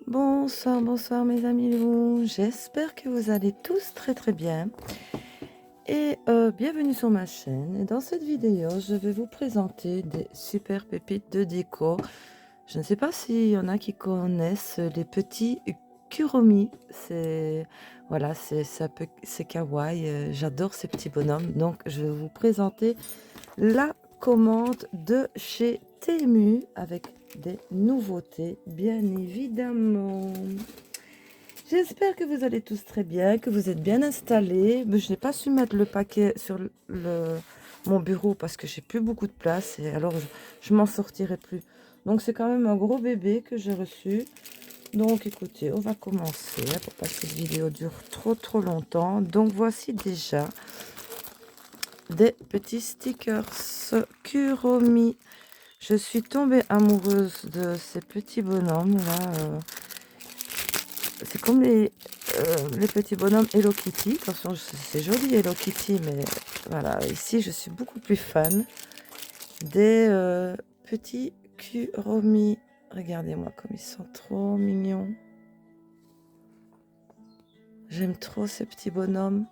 Bonsoir, bonsoir mes amis loups. J'espère que vous allez tous très bien. Et bienvenue sur ma chaîne. Et dans cette vidéo, je vais vous présenter des super pépites de déco. Je ne sais pas s'il y en a qui connaissent les petits Kuromi. C'est kawaii. J'adore ces petits bonhommes. Donc je vais vous présenter la commande de chez Temu avec des nouveautés, bien évidemment. J'espère que vous allez tous très bien, que vous êtes bien installés. Mais je n'ai pas su mettre le paquet sur mon bureau parce que j'ai plus beaucoup de place et alors je m'en sortirai plus. Donc c'est quand même un gros bébé que j'ai reçu. Donc écoutez, on va commencer pour pas que cette vidéo dure trop longtemps. Donc voici déjà des petits stickers Kuromi. Je suis tombée amoureuse de ces petits bonhommes là. C'est comme les petits bonhommes Hello Kitty. Attention, c'est joli Hello Kitty, mais voilà, ici je suis beaucoup plus fan des petits Kuromi. Regardez-moi comme ils sont trop mignons. J'aime trop ces petits bonhommes.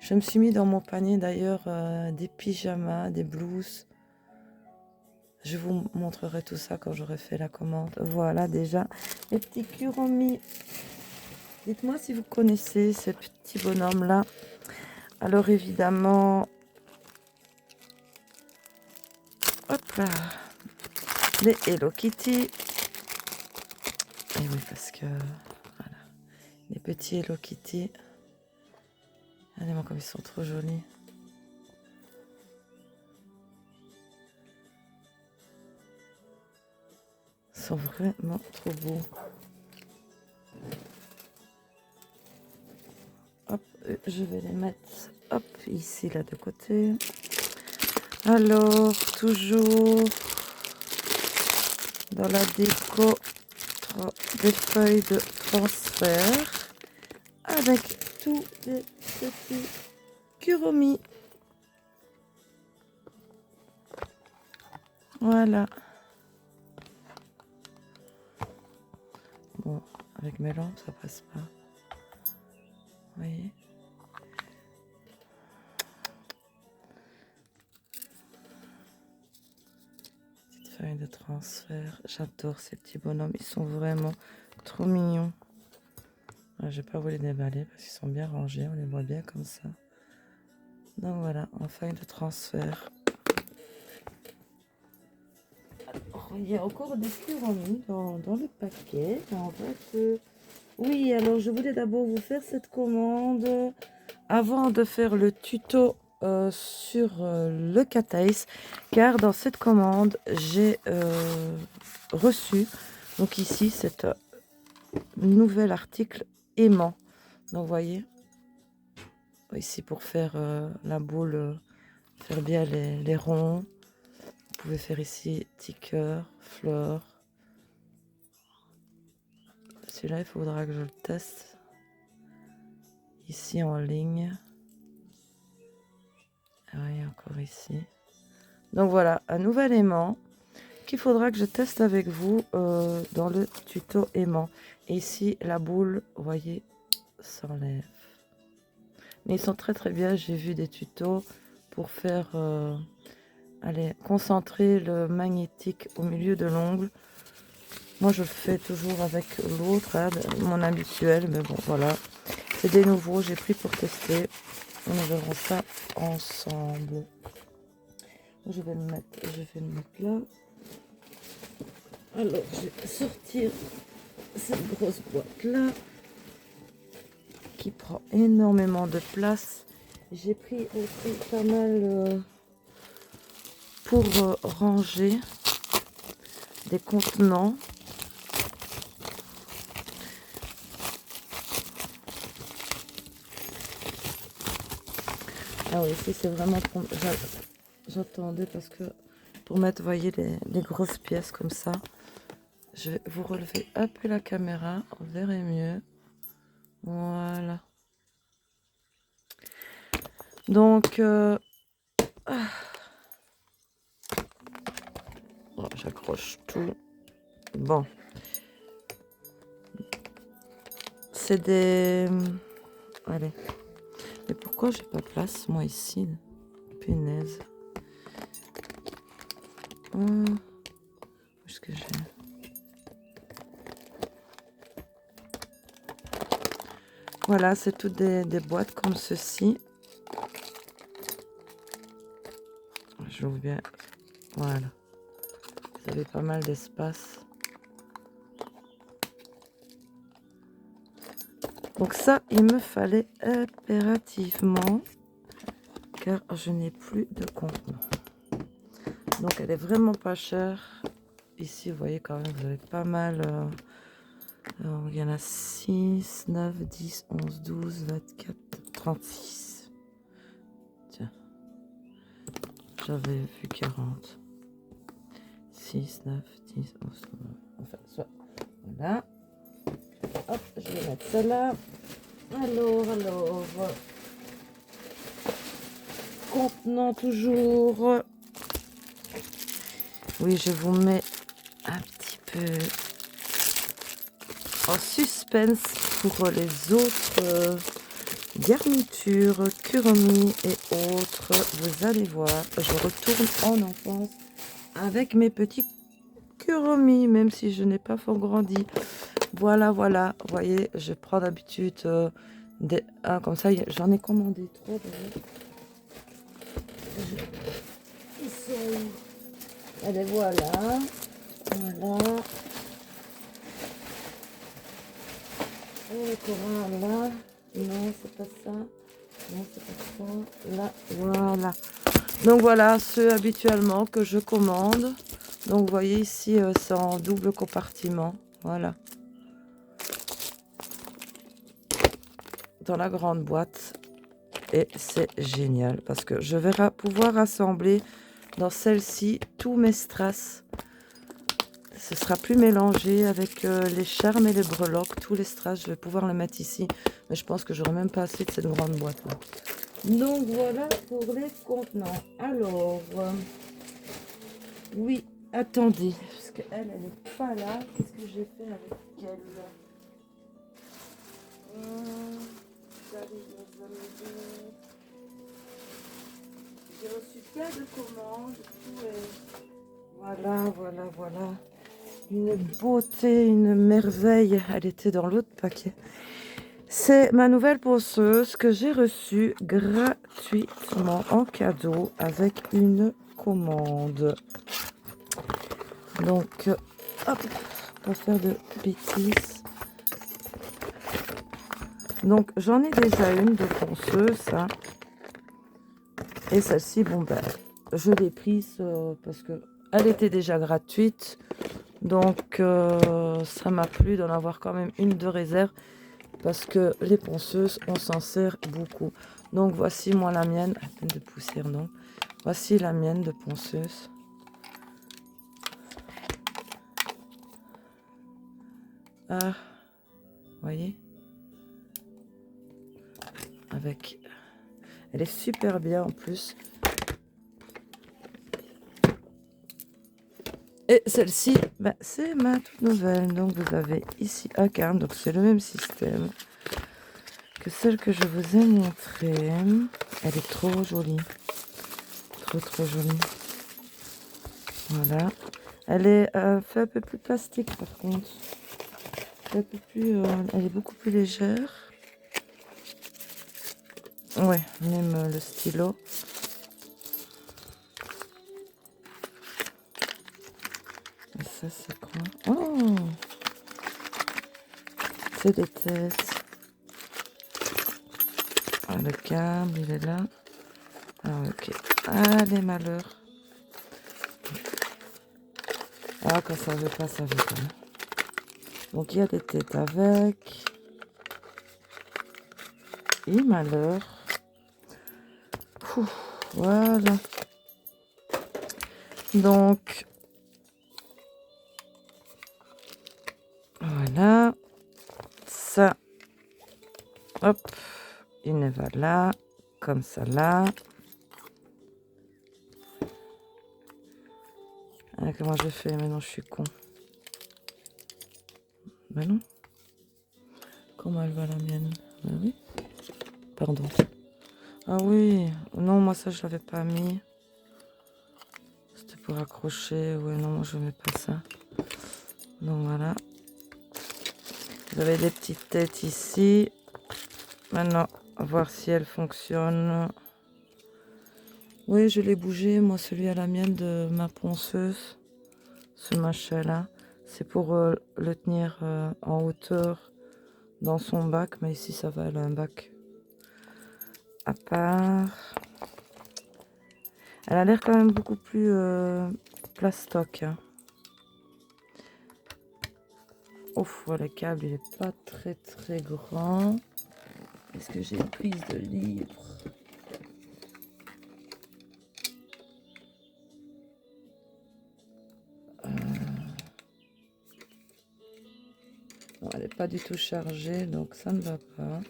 Je me suis mis dans mon panier d'ailleurs des pyjamas, des blouses. Je vous montrerai tout ça quand j'aurai fait la commande. Voilà déjà les petits Kuromi. Dites-moi si vous connaissez ces petits bonhommes-là. Alors évidemment, hop là, les Hello Kitty. Et oui, parce que, voilà, les petits Hello Kitty. Regardez-moi comme ils sont trop jolis. Ils sont vraiment trop beaux. Hop, je vais les mettre, hop, ici, là, de côté. Alors, toujours dans la déco, des feuilles de transfert avec tous les petits Kuromi. Voilà. Bon, avec mes lampes, ça passe pas. Vous voyez? Petite feuille de transfert. J'adore ces petits bonhommes. Ils sont vraiment trop mignons. Je vais pas vous les déballer parce qu'ils sont bien rangés. On les voit bien comme ça. Donc voilà, en feuille de transfert. Alors, il y a encore des Kuromi dans le paquet. En fait, oui, alors je voulais d'abord vous faire cette commande avant de faire le tuto sur le cat ice, car dans cette commande j'ai reçu donc ici cet nouvel article aimant. Donc vous voyez ici pour faire la boule, faire bien les ronds. Vous pouvez faire ici petit cœur, fleur. Celui-là il faudra que je le teste ici en ligne. Oui, encore ici. Donc voilà, un nouvel aimant qu'il faudra que je teste avec vous dans le tuto aimant. Et ici, la boule, vous voyez, s'enlève. Mais ils sont très bien. J'ai vu des tutos pour faire, allez, concentrer le magnétique au milieu de l'ongle. Moi, je le fais toujours avec l'autre, hein, mon habituel. Mais bon, voilà. C'est des nouveaux, j'ai pris pour tester. On verra ça ensemble. Je vais le mettre là. Alors, je vais sortir cette grosse boîte là qui prend énormément de place. J'ai pris aussi pas mal pour ranger des contenants. Ah oui, ici c'est vraiment pour... J'attendais parce que pour mettre, vous voyez, les grosses pièces comme ça. Je vais vous relever un peu la caméra, vous verrez mieux. Voilà. Donc, oh, j'accroche tout. Bon. c'est des... Allez. Mais pourquoi j'ai pas place, moi, ici? Punaise. Où est-ce que j'ai? Voilà, c'est toutes des boîtes comme ceci. J'ouvre bien. Voilà. Vous avez pas mal d'espace. Donc ça, il me fallait impérativement, car je n'ai plus de contenant. Donc elle est vraiment pas chère. Ici, vous voyez quand même, vous avez pas mal. Alors, il y en a 6, 9, 10, 11, 12, 24, 36. Tiens, j'avais vu 40. 6, 9, 10, 11, 12. Enfin, soit. Voilà. Hop, je vais mettre ça là. Alors. Contenant toujours. Oui, je vous mets un petit peu en suspense pour les autres garnitures, kuromi et autres. Vous allez voir, je retourne en enfance avec mes petits kuromi, même si je n'ai pas fort grandi. Voilà. Vous voyez, je prends d'habitude des... Ah, comme ça, j'en ai commandé 3 d'ailleurs. Allez, voilà. Et le courant là. Non, c'est pas ça. Non, c'est pas ça. Là, voilà. Donc voilà, ceux habituellement que je commande. Donc vous voyez ici, c'est en double compartiment. Voilà. Dans la grande boîte. Et c'est génial parce que je vais pouvoir rassembler dans celle-ci tous mes strass. Ce sera plus mélangé avec les charmes et les breloques. Tous les strass, je vais pouvoir les mettre ici. Mais je pense que j'aurai même pas assez de cette grande boîte-là. Donc voilà pour les contenants. Alors, oui, attendez, parce qu'elle, elle n'est pas là. Qu'est-ce que j'ai fait avec elle? J'ai reçu plein de commandes. Tout est... Voilà. Une beauté, une merveille. Elle était dans l'autre paquet. C'est ma nouvelle ponceuse que j'ai reçue gratuitement en cadeau avec une commande. Donc, hop, pas faire de bêtises. Donc, j'en ai déjà une de ponceuse, ça. Et celle-ci, bon, ben, je l'ai prise parce que elle était déjà gratuite. Donc, ça m'a plu d'en avoir quand même une de réserve. Parce que les ponceuses, on s'en sert beaucoup. Donc, voici moi la mienne. À peine de poussière, non. Voici la mienne de ponceuse. Ah, vous voyez? Avec... Elle est super bien en plus. Et celle-ci, ben, c'est ma toute nouvelle. Donc, vous avez ici un carne. Donc, c'est le même système que celle que je vous ai montrée. Elle est trop jolie. Trop jolie. Voilà. Elle est fait un peu plus plastique par contre. Un peu plus, elle est beaucoup plus légère. Ouais, même le stylo. Et ça, c'est quoi? Oh! C'est des têtes. Ah, le câble, il est là. Ah, ok. Ah, les malheurs. Ah, quand ça veut pas, ça veut pas. Donc, il y a des têtes avec. Et malheur. Ouh, voilà. Donc, voilà. Ça. Hop. Il va là. Comme ça là. Ah, comment je fais? Maintenant, je suis con. Ben non. Comment elle va la mienne? Ah oui. Pardon. Ah oui. Non, moi ça je l'avais pas mis. C'était pour accrocher. Ouais, non, moi je mets pas ça. Donc voilà. Vous avez des petites têtes ici. Maintenant, on va voir si elle fonctionne. Oui, je l'ai bougé, moi, celui à la mienne de ma ponceuse. Ce machin-là. C'est pour le tenir en hauteur dans son bac. Mais ici, ça va, elle a un bac à part. Elle a l'air quand même beaucoup plus plastoc. Hein. Ouf, le câble, il est pas très grand. Est-ce que j'ai une prise de libre? Non, elle n'est pas du tout chargée, donc ça ne va pas.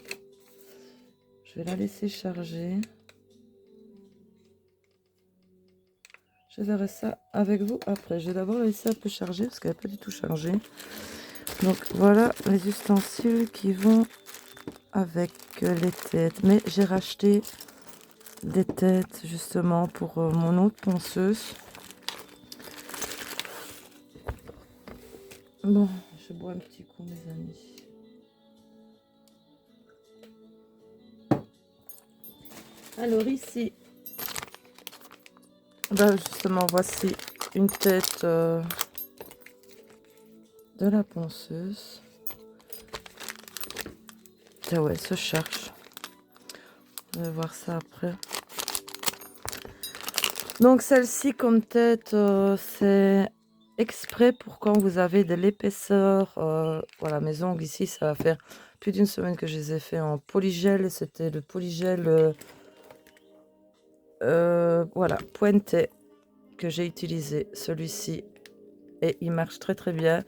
Je vais la laisser charger. Je verrai ça avec vous après. Je vais d'abord la laisser un peu charger parce qu'elle n'est pas du tout chargée. Donc voilà les ustensiles qui vont avec les têtes. Mais j'ai racheté des têtes justement pour mon autre ponceuse. Bon, je bois un petit coup mes amis. Alors ici, ben justement voici une tête de la ponceuse. Ah ouais, elle se cherche. On va voir ça après. Donc celle-ci comme tête, c'est exprès pour quand vous avez de l'épaisseur. Voilà, mes ongles ici, ça va faire plus d'une semaine que je les ai fait en polygel. C'était le polygel voilà, pointé que j'ai utilisé. Celui-ci. Et il marche très bien.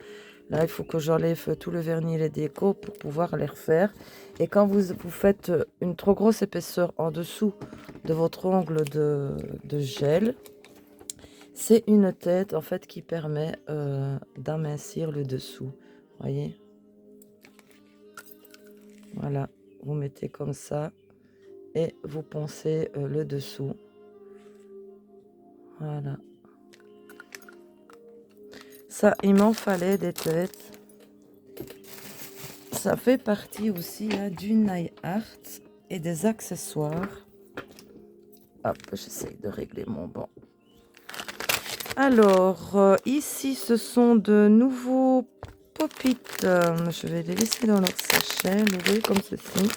Là, il faut que j'enlève tout le vernis et les décos pour pouvoir les refaire. Et quand vous faites une trop grosse épaisseur en dessous de votre ongle de gel, c'est une tête en fait qui permet d'amincir le dessous. Voyez? Voilà, vous mettez comme ça et vous poncez le dessous. Voilà. Ça, il m'en fallait des têtes. Ça fait partie aussi là, du nail art et des accessoires. Hop, j'essaye de régler mon banc. Alors, ici, ce sont de nouveaux pop-it. Je vais les laisser dans leur sachet, levés comme ceci.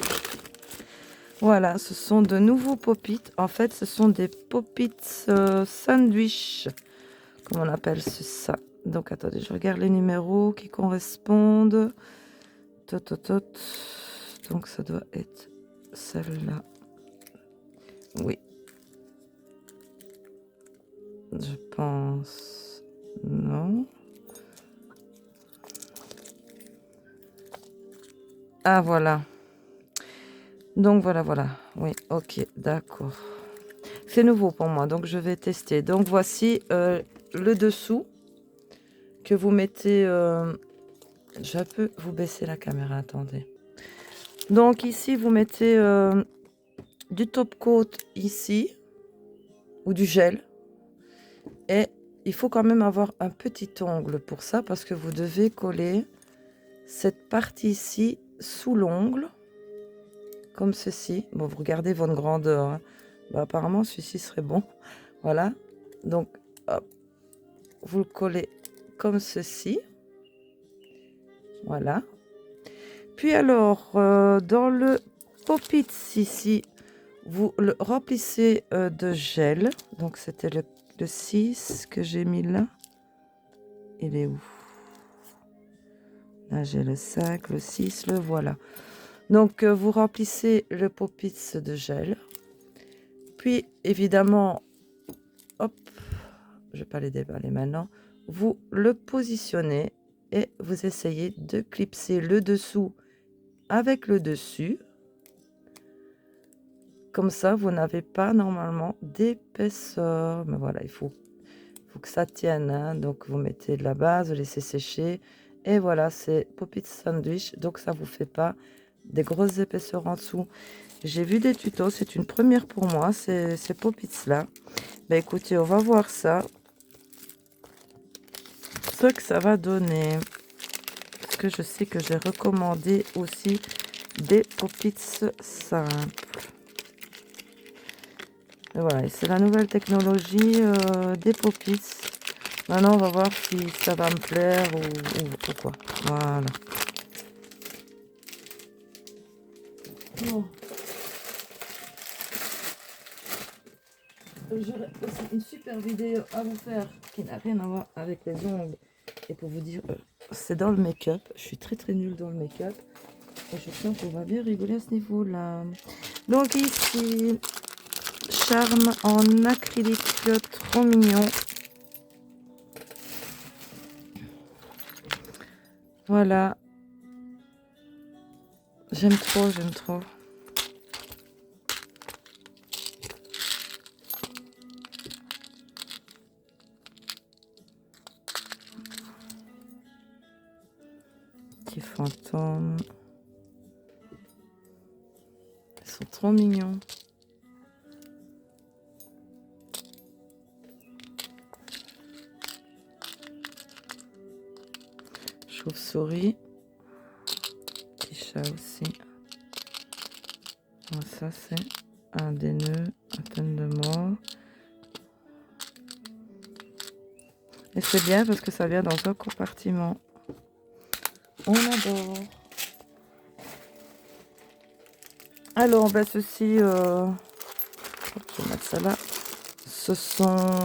Voilà, ce sont de nouveaux pop-it. En fait, ce sont des pop-it sandwich, comme on appelle ça. Donc, attendez, je regarde les numéros qui correspondent. Donc, ça doit être celle-là. Oui. Je pense... Non. Ah, voilà. Donc, voilà. Oui, ok, d'accord. C'est nouveau pour moi, donc je vais tester. Donc, voici le dessous que vous mettez... Je peux vous baisser la caméra, attendez. Donc, ici, vous mettez du top coat ici, ou du gel. Et il faut quand même avoir un petit ongle pour ça, parce que vous devez coller cette partie ici sous l'ongle, comme ceci. Bon, vous regardez votre grandeur. Hein. Bah, apparemment, celui-ci serait bon. Voilà. Donc, hop, vous le collez comme ceci. Voilà. Puis alors, dans le pop-it ici, vous le remplissez de gel. Donc, c'était le 6 que j'ai mis là. Il est où? Là, j'ai le 5, le 6, le voilà. Donc, vous remplissez le pop-it de gel. Puis, évidemment, hop, je ne vais pas les déballer maintenant. Vous le positionnez et vous essayez de clipser le dessous avec le dessus. Comme ça, vous n'avez pas normalement d'épaisseur. Mais voilà, il faut que ça tienne. Hein. Donc, vous mettez de la base, vous laissez sécher Et voilà, c'est Pop-it Sandwich, donc ça vous fait pas des grosses épaisseurs en dessous. J'ai vu des tutos, c'est une première pour moi, ces Pop-its là. Bah écoutez, on va voir ça, ce que ça va donner. Parce que je sais que j'ai recommandé aussi des Pop-its simples. Et voilà, c'est la nouvelle technologie des Pop-its. Maintenant, on va voir si ça va me plaire ou quoi. Voilà. Bon. J'aurais aussi une super vidéo à vous faire qui n'a rien à voir avec les ongles. Et pour vous dire, c'est dans le make-up. Je suis très très nulle dans le make-up. Et je pense qu'on va bien rigoler à ce niveau-là. Donc ici, charme en acrylique, trop mignon. Voilà. J'aime trop, j'aime trop. Petit fantôme. Ils sont trop mignons. Chauve-souris. Petit chat aussi. Bon, ça c'est un des nœuds à peine de mort. Et c'est bien parce que ça vient dans un compartiment. On adore. Alors, ben ceci, je vais mettre ça là. Ce sont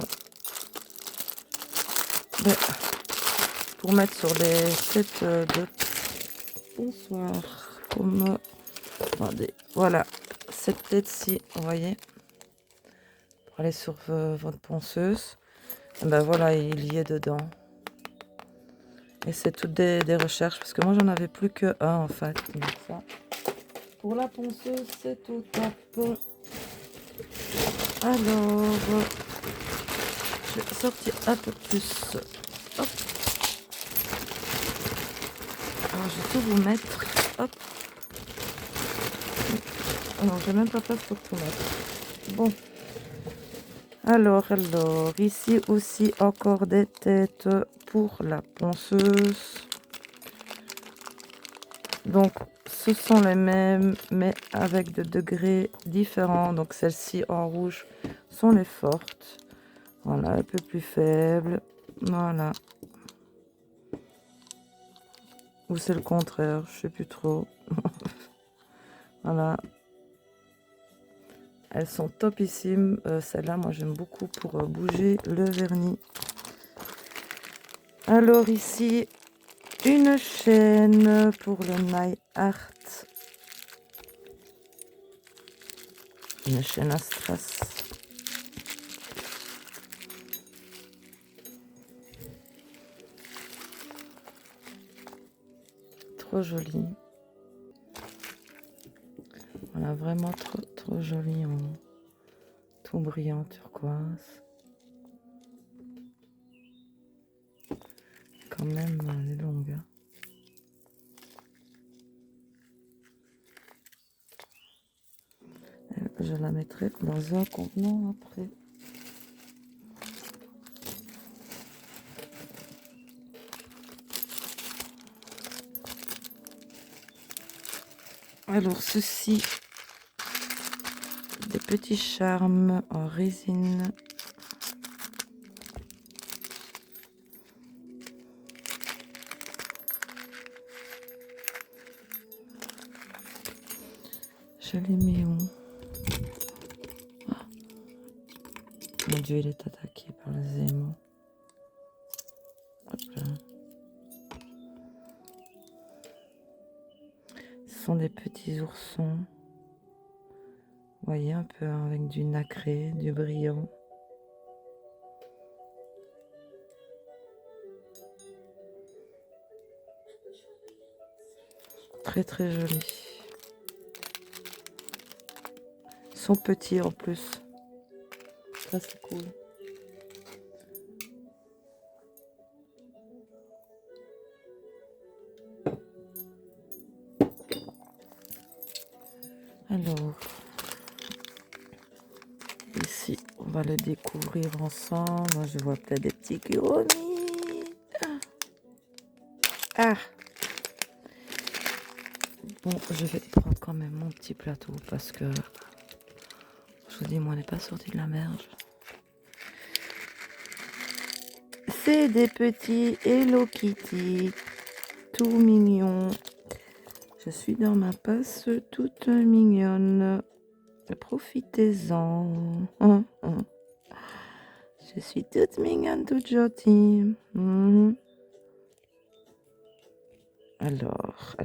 pour mettre sur les sets de bonsoir. Comme attendez, voilà, cette tête-ci, vous voyez, pour aller sur votre ponceuse. Et ben voilà, il y est dedans. Et c'est toutes des recherches parce que moi j'en avais plus que un en fait. Donc ça, pour la ponceuse, c'est au top. Alors, je vais sortir un peu plus. Hop. Alors, je vais tout vous mettre. Hop. Non, j'ai même pas place pour tout mettre. Bon. Alors, ici aussi encore des têtes pour la ponceuse. Donc, ce sont les mêmes, mais avec des degrés différents. Donc, celles-ci en rouge sont les fortes. Voilà, un peu plus faible. Voilà. Ou c'est le contraire, je sais plus trop. Voilà. Elles sont topissimes. Celle-là, moi, j'aime beaucoup pour bouger le vernis. Alors ici, une chaîne pour le nail art. Une chaîne à strass. Trop jolie. Voilà, vraiment trop jolie en tout brillant turquoise. Quand même, elle est longue. Hein. Je la mettrai dans un contenant après. Alors ceci, des petits charmes en résine. Je les mets où? Mon Dieu, il est attaqué par les aimants. Hop là. Ce sont des petits oursons. Vous voyez, un peu avec du nacré, du brillant. Très joli. Ils sont petits en plus. Ça c'est cool. Alors, ici, on va le découvrir ensemble. Moi, je vois plein des petits kuromi. Ah! Bon, je vais prendre quand même mon petit plateau parce que, je vous dis, moi, on n'est pas sorti de la merde. C'est des petits Hello Kitty, tout mignons. Je suis dans ma passe toute mignonne. Profitez-en. Je suis toute mignonne, toute gentille. Alors,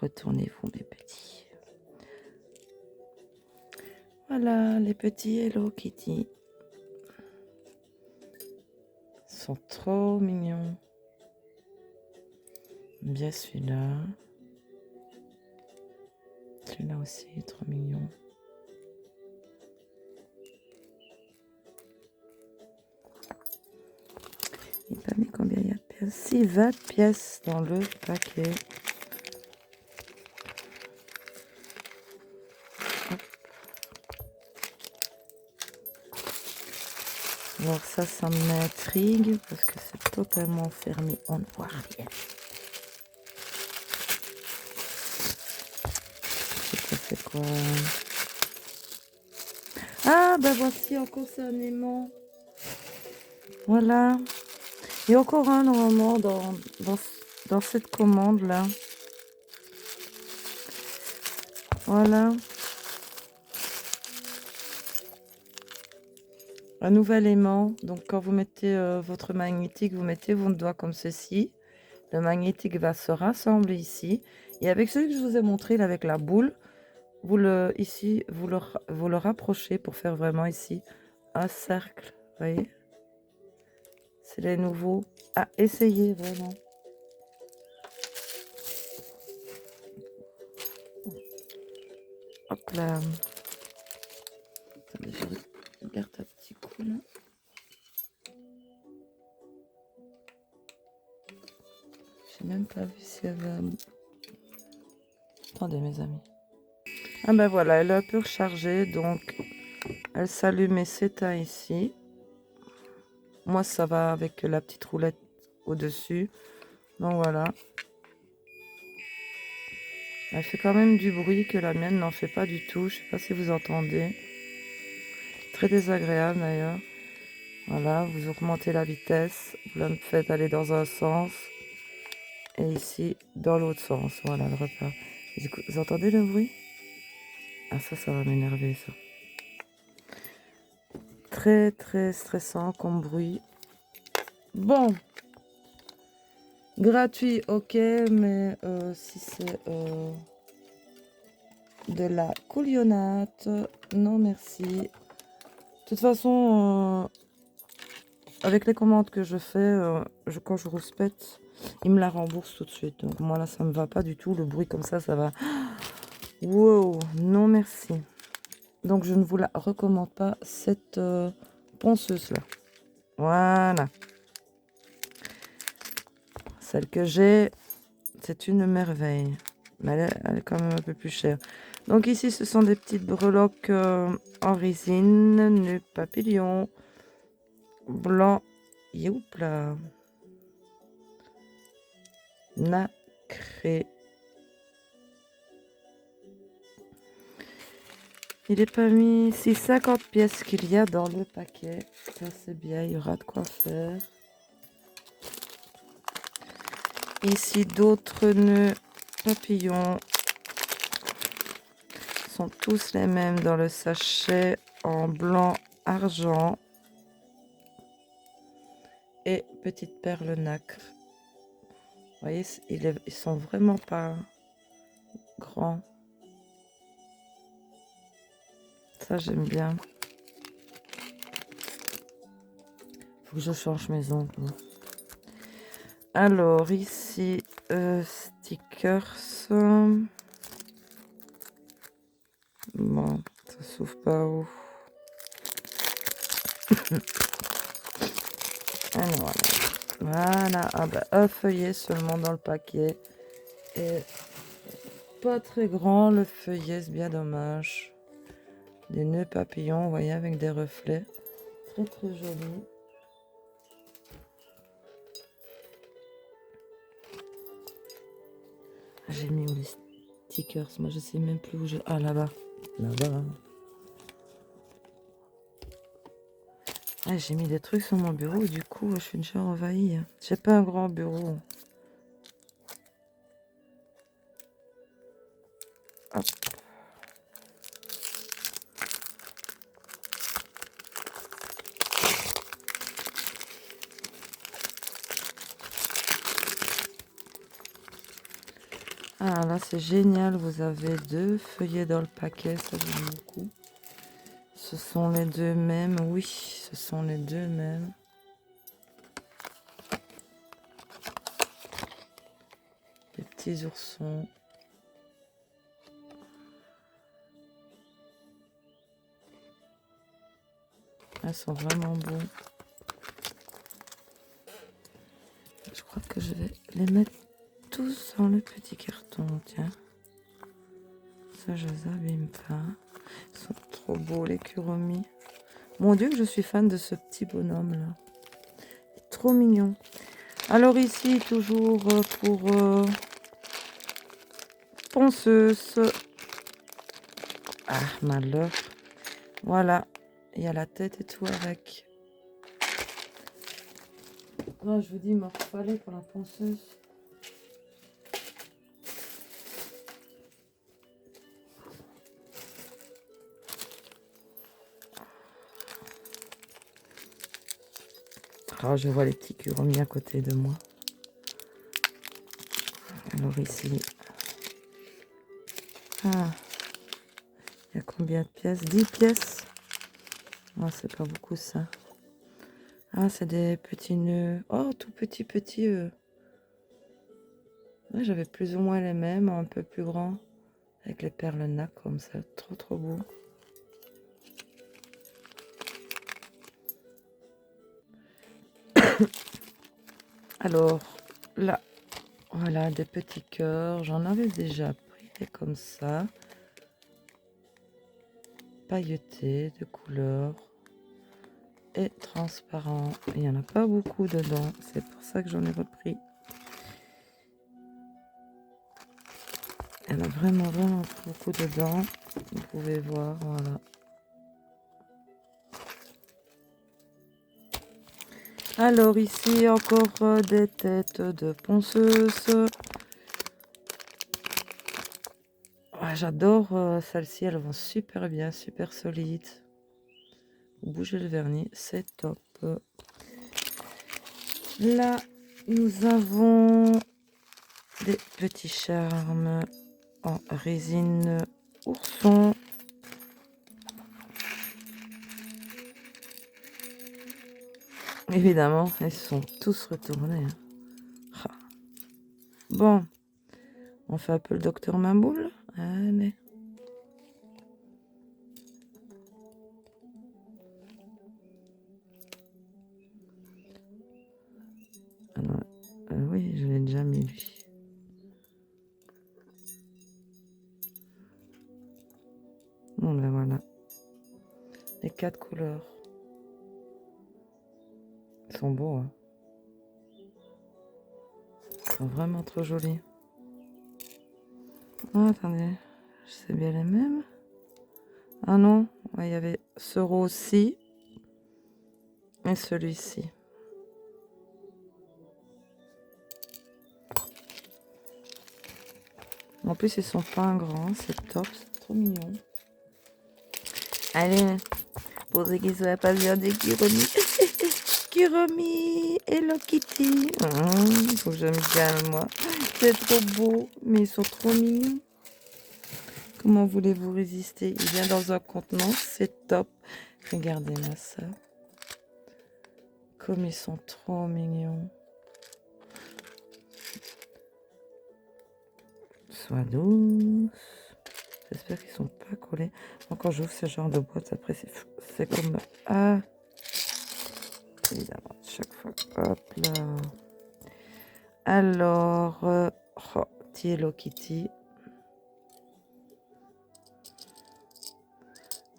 retournez-vous mes petits. Voilà, les petits Hello Kitty. Ils sont trop mignons. Bien celui-là. Celui-là aussi est trop mignon. Il n'est pas mis combien il y a de pièces. Si, 20 pièces dans le paquet. Hop. Alors ça m'intrigue parce que c'est totalement fermé. On ne voit rien. C'est quoi? Ah, ben voici encore un aimant. Voilà. Il y a encore un normalement dans cette commande là. Voilà. Un nouvel aimant. Donc quand vous mettez votre magnétique, vous mettez votre doigt comme ceci. Le magnétique va se rassembler ici. Et avec celui que je vous ai montré là, avec la boule, vous le rapprochez pour faire vraiment ici un cercle. Vous voyez? C'est les nouveaux à essayer vraiment. Hop là. Attendez, je regarde un petit coup là. J'ai même pas vu si elle va... Attendez mes amis. Ah ben voilà, elle est un peu rechargée, donc elle s'allume et s'éteint ici. Moi ça va avec la petite roulette au-dessus. Donc voilà. Elle fait quand même du bruit que la mienne n'en fait pas du tout. Je sais pas si vous entendez. Très désagréable d'ailleurs. Voilà, vous augmentez la vitesse. Vous la faites aller dans un sens. Et ici, dans l'autre sens. Voilà, le repas. Du coup, vous entendez le bruit? Ah ça va m'énerver ça. Très très stressant comme bruit. Bon. Gratuit, ok, mais si c'est de la couillonnade, non merci. De toute façon, avec les commandes que je fais, quand je rouspète, il me la rembourse tout de suite. Donc moi là, ça me va pas du tout. Le bruit comme ça va... Wow, non merci. Donc je ne vous la recommande pas, cette ponceuse-là. Voilà. Celle que j'ai, c'est une merveille. Mais elle est quand même un peu plus chère. Donc ici, ce sont des petites breloques en résine, nœud papillon, blanc, youpla, nacré. Il n'est pas mis, c'est 50 pièces qu'il y a dans le paquet. Ça c'est bien, il y aura de quoi faire. Ici, d'autres nœuds papillons. Sont tous les mêmes dans le sachet en blanc argent. Et petite perle nacre. Vous voyez, ils sont vraiment pas grands. Ça, j'aime bien. Faut que je change mes ongles. Alors, ici, stickers. Bon, ça s'ouvre pas où. Alors, voilà. Ah bah, un feuillet seulement dans le paquet. Et pas très grand, le feuillet, c'est bien dommage. Des nœuds papillons, vous voyez, avec des reflets. Très très joli. J'ai mis où les stickers? Moi, je sais même plus où j'ai... Ah, là-bas. Là-bas. Ah, j'ai mis des trucs sur mon bureau, du coup, je suis déjà envahie. J'ai pas un grand bureau. Hop. Ah, là, c'est génial. Vous avez 2 feuillets dans le paquet. Ça, j'aime beaucoup. Ce sont les 2 mêmes. Oui, ce sont les 2 mêmes. Les petits oursons. Elles sont vraiment beaux. Je crois que je vais les mettre tous dans le petit carton. Tiens. Ça, je les abîme pas. Ils sont trop beaux, les Kuromi. Mon Dieu, que je suis fan de ce petit bonhomme-là. Il est trop mignon. Alors ici, toujours pour ponceuse. Ah, malheur. Voilà. Il y a la tête et tout avec. Oh, je vous dis, il m'en fallait pour la ponceuse. Oh, je vois les petits Kuromi à côté de moi. Alors ici. Ah. Il y a combien de pièces? 10 pièces. Oh, c'est pas beaucoup ça. Ah, c'est des petits nœuds. Oh, tout petit, petit. Ouais, j'avais plus ou moins les mêmes, un peu plus grands. Avec les perles NAC comme ça. Trop, trop beau. Alors, là, voilà, des petits cœurs. J'en avais déjà pris des comme ça. Pailletés de couleurs. Et transparents. Il n'y en a pas beaucoup dedans. C'est pour ça que j'en ai repris. Il y en a vraiment, vraiment beaucoup dedans. Vous pouvez voir, voilà. Alors ici, encore des têtes de ponceuse. Ah, j'adore celles-ci, elles vont super bien, super solides. Vous bougez le vernis, c'est top. Là, nous avons des petits charmes en résine ourson. Évidemment, ils sont tous retournés. Hein. Ah. Bon, on fait un peu le docteur Maboule. Allez. Alors, oui, je l'ai déjà mis lui. Bon, ben voilà. Les 4 couleurs. Ils sont beaux, hein. Ils sont vraiment trop jolis. Oh, attendez, c'est bien les mêmes. Ah non, ouais, il y avait ce rose-ci et celui-ci. En plus, ils sont pas grands, c'est top, c'est trop mignon. Allez, pour ceux qui seraient pas bien des Kuromi. Kuromi, Hello Kitty. Il faut que je me calme, moi. C'est trop beau, mais ils sont trop mignons. Comment voulez-vous résister? Il vient dans un contenant, c'est top. Regardez-moi ça. Comme ils sont trop mignons. Sois douce. J'espère qu'ils sont pas collés. Quand j'ouvre ce genre de boîte, après c'est comme... Ah, évidemment, chaque fois. Hop là. Alors, oh, petit Hello Kitty.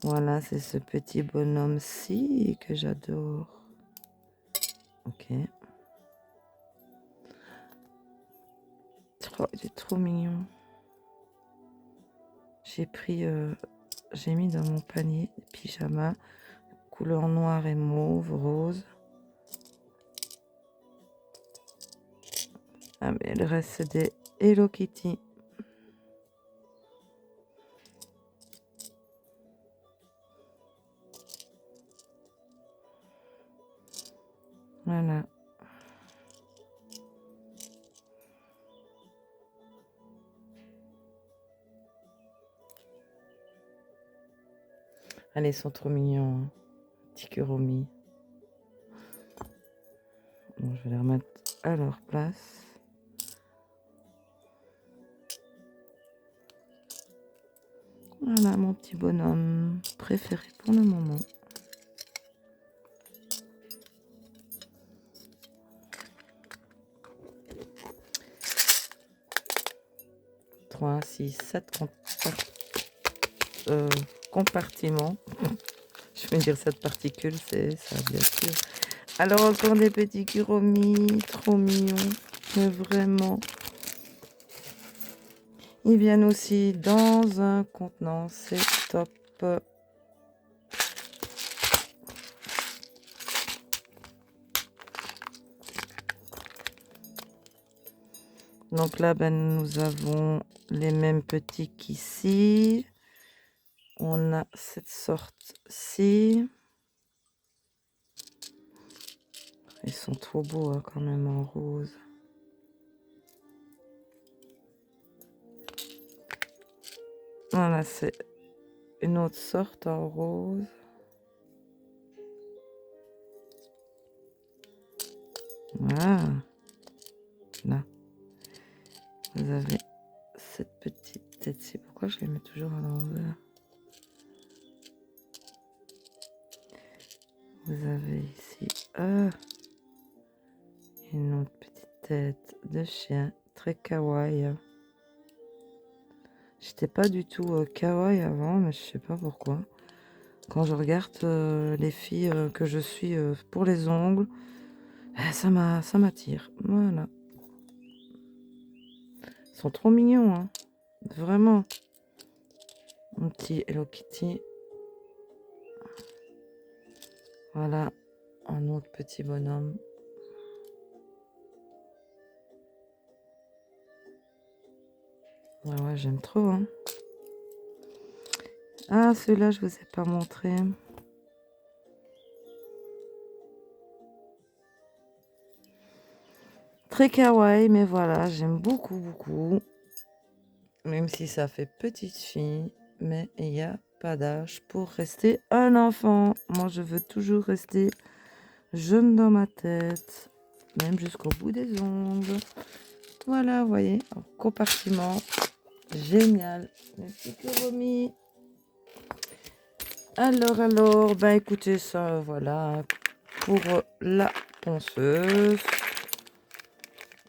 Voilà, c'est ce petit bonhomme-ci que j'adore. Ok. Oh, il est trop mignon. J'ai mis dans mon panier des pyjamas couleur noir et mauve, rose. Ah, mais le reste, c'est des Hello Kitty. Voilà. Allez, ils sont trop mignons. Hein. Petit Kuromi. Bon, je vais les remettre à leur place. Voilà mon petit bonhomme préféré pour le moment. 3, 6, 7 compartiments. Je vais dire 7 particules, c'est ça, bien sûr. Alors, encore des petits Kuromi, trop mignons, mais vraiment. Ils viennent aussi dans un contenant, c'est top. Donc là, ben, nous avons les mêmes petits qu'ici. On a cette sorte-ci. Ils sont trop beaux hein, quand même en rose. Voilà, c'est une autre sorte en rose. Voilà. Là. Vous avez cette petite tête-ci. Pourquoi je les mets toujours à l'envers? Vous avez ici une autre petite tête de chien. Très kawaii. J'étais pas du tout kawaii avant, mais je sais pas pourquoi. Quand je regarde les filles que je suis pour les ongles, ça m'attire. Voilà. Ils sont trop mignons, hein. Vraiment. Un petit Hello Kitty. Voilà. Un autre petit bonhomme. Ouais, j'aime trop, hein. Ah, celui-là, je vous ai pas montré. Très kawaii, mais voilà, j'aime beaucoup, beaucoup. Même si ça fait petite fille, mais il n'y a pas d'âge pour rester un enfant. Moi, je veux toujours rester jeune dans ma tête, même jusqu'au bout des ongles. Voilà, vous voyez, en compartiment. Génial. Merci Kuromi. Alors, bah écoutez ça, voilà, pour la ponceuse.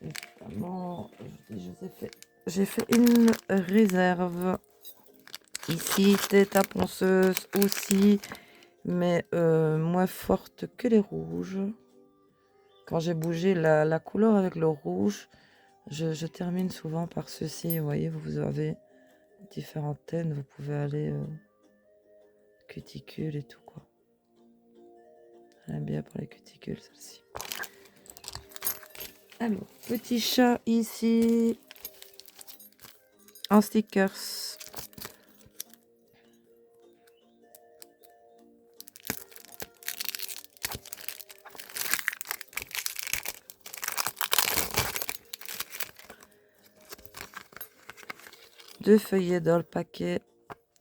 Évidemment, j'ai fait une réserve. Ici, tête à ponceuse aussi, mais moins forte que les rouges. Quand j'ai bougé la couleur avec le rouge, je termine souvent par ceci. Vous voyez, vous avez différentes teintes, vous pouvez aller cuticules et tout quoi. Elle aime bien pour les cuticules celle-ci. Alors, petit chat ici en stickers. Deux feuillets dans le paquet.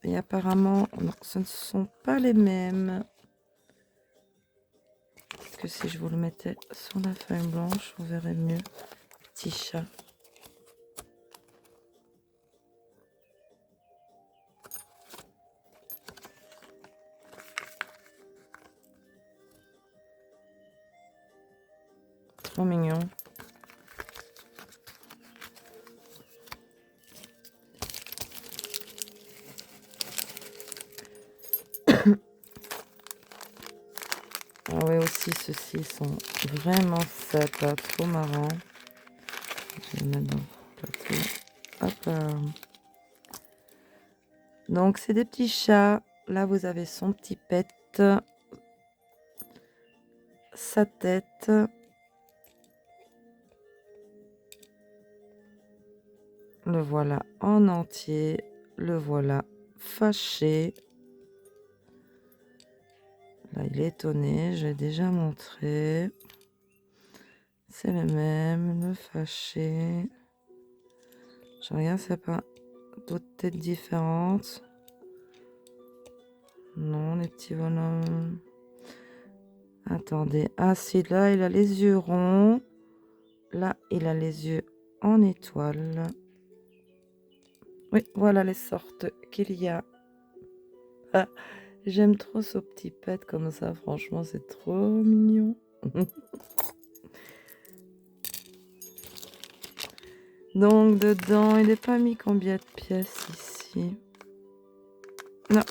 Et apparemment, non, ce ne sont pas les mêmes que si je vous le mettais sur la feuille blanche, vous verrez mieux. Petit chat. Trop mignon. ouais, aussi, ceux-ci sont vraiment sympas, trop marrants. Je vais le mettre dans le plateau. Hop là. Donc, c'est des petits chats. Là, vous avez son petit pet, sa tête. Le voilà en entier. Le voilà fâché. Là, il est étonné. J'ai déjà montré. C'est le même, le fâché. Je regarde, c'est pas d'autres têtes différentes. Non, les petits bonhommes. Attendez. Ah, si, là, il a les yeux ronds. Là, il a les yeux en étoile. Oui, voilà les sortes qu'il y a. Ah, j'aime trop ce petit pet comme ça. Franchement, c'est trop mignon. Donc, dedans, il n'est pas mis combien de pièces ici? Non.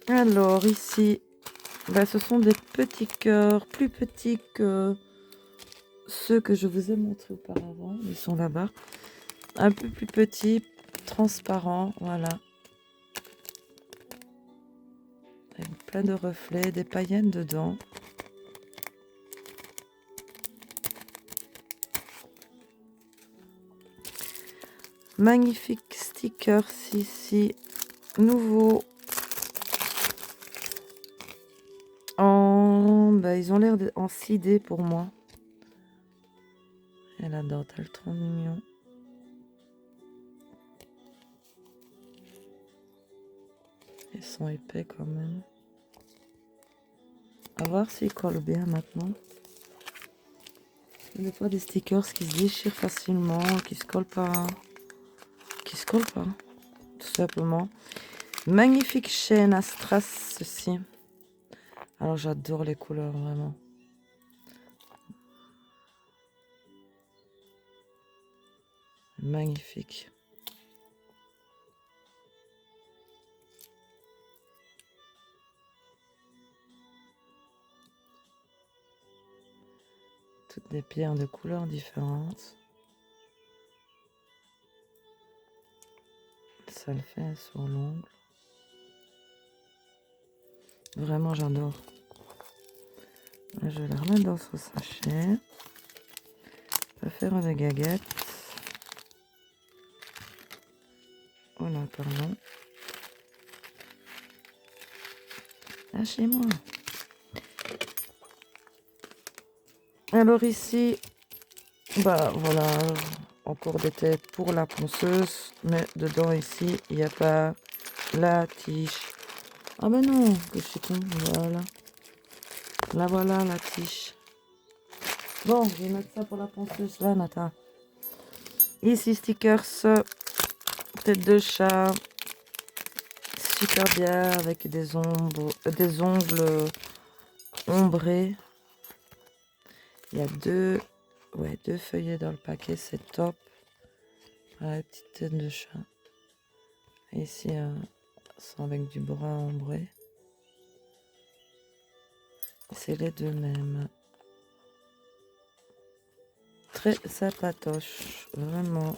Alors, ici, bah, ce sont des petits cœurs plus petits que ceux que je vous ai montrés auparavant. Ils sont là-bas. Un peu plus petits, transparents, voilà. Avec plein de reflets, des paillettes dedans. Magnifique stickers ici, nouveau. Ils ont l'air en 6D pour moi. Elle adore, elle est trop mignon. Ils sont épais quand même. À voir s'ils collent bien maintenant. Il y a pas des stickers qui se déchirent facilement, qui se collent pas. Qui se collent pas, tout simplement. Magnifique chaîne à strass, ceci. Alors j'adore les couleurs, vraiment. Magnifique. Toutes des pierres de couleurs différentes. Ça le fait sur l'ongle. Vraiment, j'adore. Je vais le remettre dans ce sachet. Je vais faire des gaguettes. Oh là, pardon. Lâchez-moi. Alors ici, bah voilà, encore des têtes pour la ponceuse. Mais dedans ici, il n'y a pas la tige. Ah ben non, que je suis con, voilà. Là voilà la tige. Bon, je vais mettre ça pour la ponceuse là, Nata. Ici, stickers, tête de chat. Super bien avec des ongles ombrés. Il y a deux feuillets dans le paquet, c'est top. Voilà, petite tête de chat. Et ici, c'est avec du brun ombré. C'est les deux mêmes. Très sympatoche, vraiment.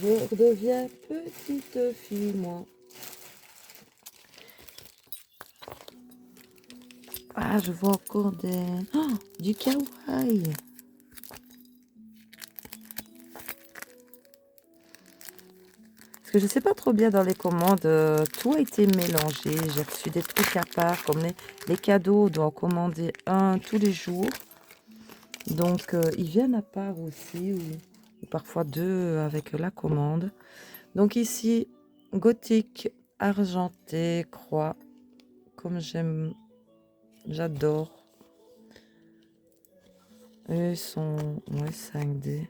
Je redeviens petite fille, moi. Ah, je vois encore du kawaii. Parce que je sais pas trop bien dans les commandes, tout a été mélangé. J'ai reçu des trucs à part, comme les cadeaux, on doit en commander un tous les jours. Donc, ils viennent à part aussi, ou parfois deux avec la commande. Donc ici, gothique, argenté, croix, comme j'aime, j'adore. Eux, ils sont 5D.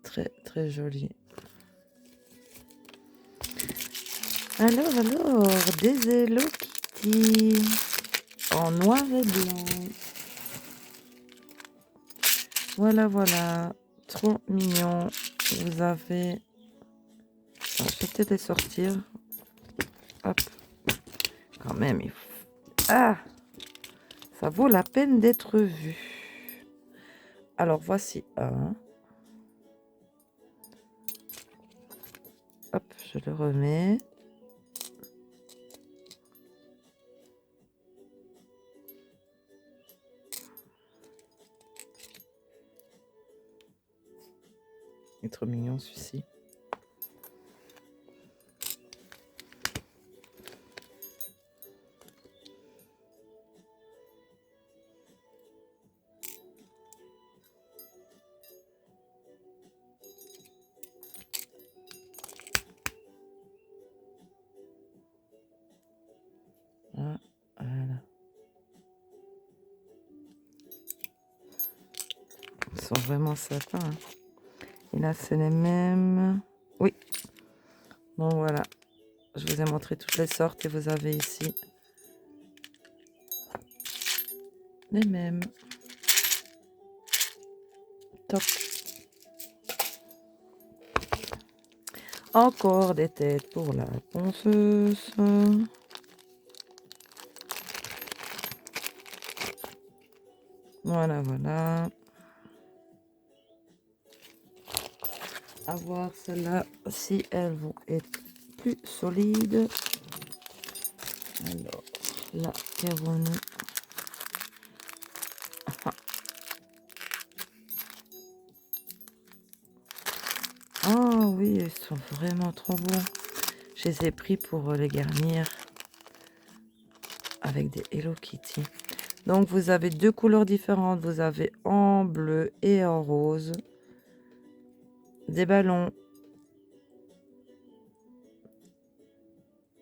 Très, très jolis. Alors, des Hello Kitty en noir et blanc. Voilà, trop mignon. Vous avez éviter de les sortir. Hop. Quand même, il faut... Ah! Ça vaut la peine d'être vu. Alors, voici un. Hop, je le remets. Il est trop mignon, celui-ci. Ah, voilà. Ils sont vraiment sympas. Hein. Et là, c'est les mêmes. Oui. Bon, voilà. Je vous ai montré toutes les sortes et vous avez ici les mêmes. Top. Encore des têtes pour la ponceuse. Voilà, voilà. À voir celles-là si elles vont être plus solides. Alors, là, qu'avons-nous? Oh oui, ils sont vraiment trop beaux. Je les ai pris pour les garnir avec des Hello Kitty. Donc, vous avez deux couleurs différentes. Vous avez en bleu et en rose. Des ballons.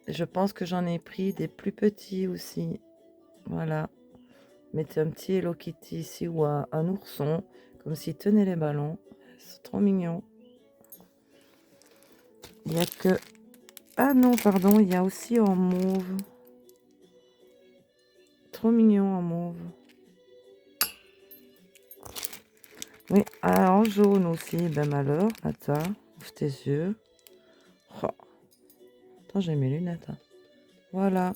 Je pense que j'en ai pris des plus petits aussi. Voilà. Mettez un petit Hello Kitty ici ou un ourson. Comme s'il tenait les ballons. C'est trop mignon. Il n'y a que... Ah non, pardon, il y a aussi en mauve. Trop mignon en mauve. Oui, ah, en jaune aussi. Ben malheur, attends, ouvre tes yeux. Oh. Attends, j'ai mes lunettes. Hein. Voilà.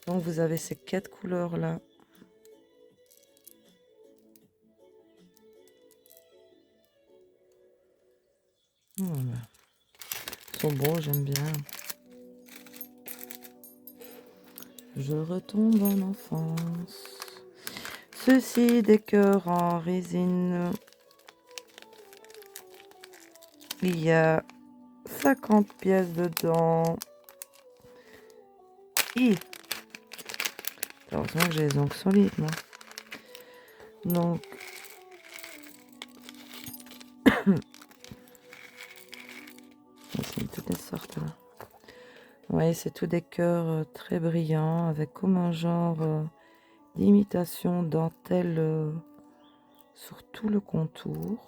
Donc vous avez ces 4 couleurs là. Voilà. Ils sont beaux, j'aime bien. Je retombe en enfance. Ceci des cœurs en résine. Il y a 50 pièces dedans. Heureusement que j'ai les ongles solides, moi. Donc, c'est toutes les sortes là. Oui, c'est tous des cœurs très brillants, avec comme un genre d'imitation dentelle sur tout le contour.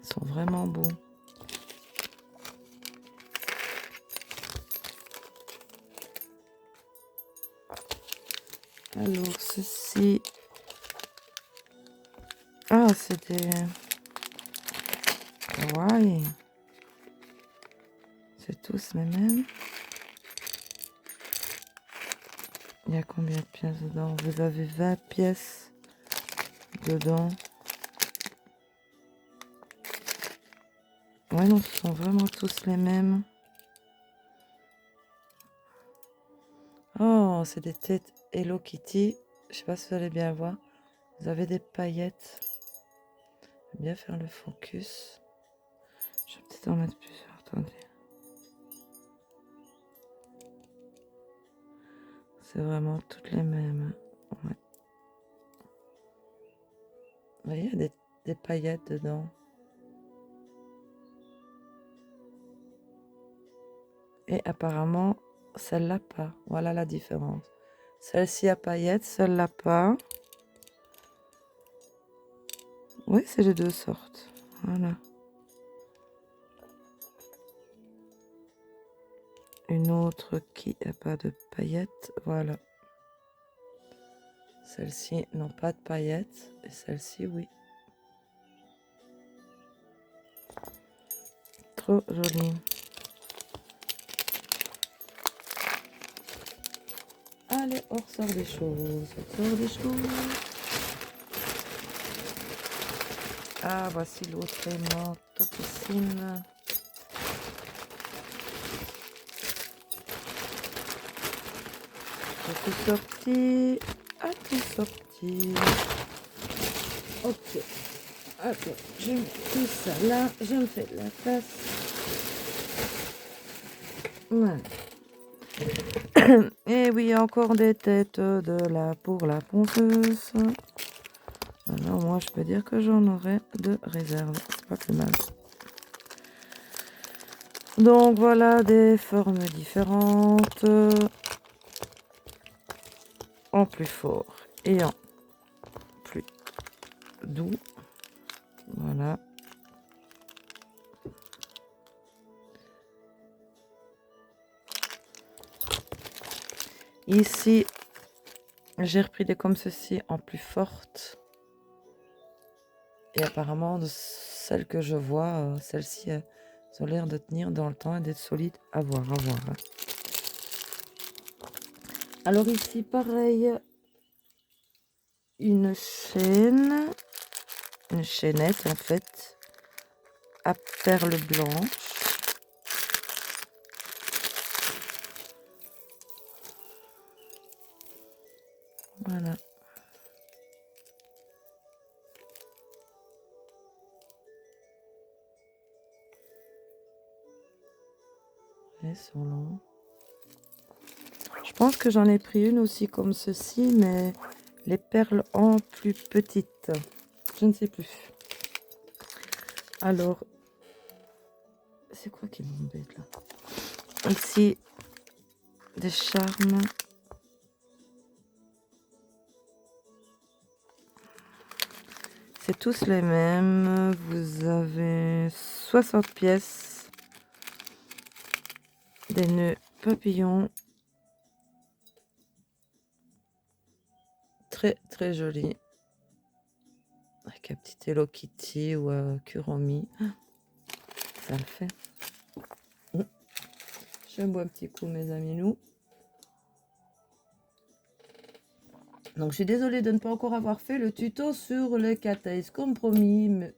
Ils sont vraiment beaux. Alors, ceci... Ah, c'est des... Ouais. C'est tous les mêmes. Il y a combien de pièces dedans? Vous avez 20 pièces dedans. Ouais, non, ce sont vraiment tous les mêmes. Oh, c'est des têtes Hello Kitty. Je sais pas si vous allez bien voir. Vous avez des paillettes. Je vais bien faire le focus. Je vais peut-être en mettre plusieurs. Attendez. C'est vraiment toutes les mêmes. Ouais. Vous voyez, il y a des paillettes dedans. Et apparemment, celle-là pas. Voilà la différence. Celle-ci a paillettes, celle-là pas. Oui, c'est les deux sortes. Voilà. Une autre qui n'a pas de paillettes. Voilà. Celles-ci n'ont pas de paillettes. Et celle-ci, oui. Trop joli. Allez, on ressort des choses. On ressort des choses. Ah, voici l'autre aimant topissime. À tout sorti. À tout sorti. Ok. Attends, je mets tout ça là. Je me fais de la place. Voilà. Et oui, encore des têtes de la pour la ponceuse. Alors moi, je peux dire que j'en aurai de réserve. C'est pas plus mal. Donc voilà des formes différentes. En plus fort et en plus doux. Voilà. Ici, j'ai repris des comme ceci en plus forte. Et apparemment, de celles que je vois, celles-ci, elles ont l'air de tenir dans le temps et d'être solides. À voir, à voir. Hein. Alors ici, pareil, une chaînette en fait, à perles blanches. Voilà. Elles sont longs. Je pense que j'en ai pris une aussi comme ceci, mais les perles en plus petites. Je ne sais plus. Alors, c'est quoi qui m'embête là? Ici, des charmes. C'est tous les mêmes. Vous avez 60 pièces. Des nœuds papillons. Très très joli. Avec un petit Hello Kitty ou Kuromi. Ça le fait. Je bois un petit coup, mes amis, nous. Donc, je suis désolée de ne pas encore avoir fait le tuto sur les cathèses, comme promis. Mais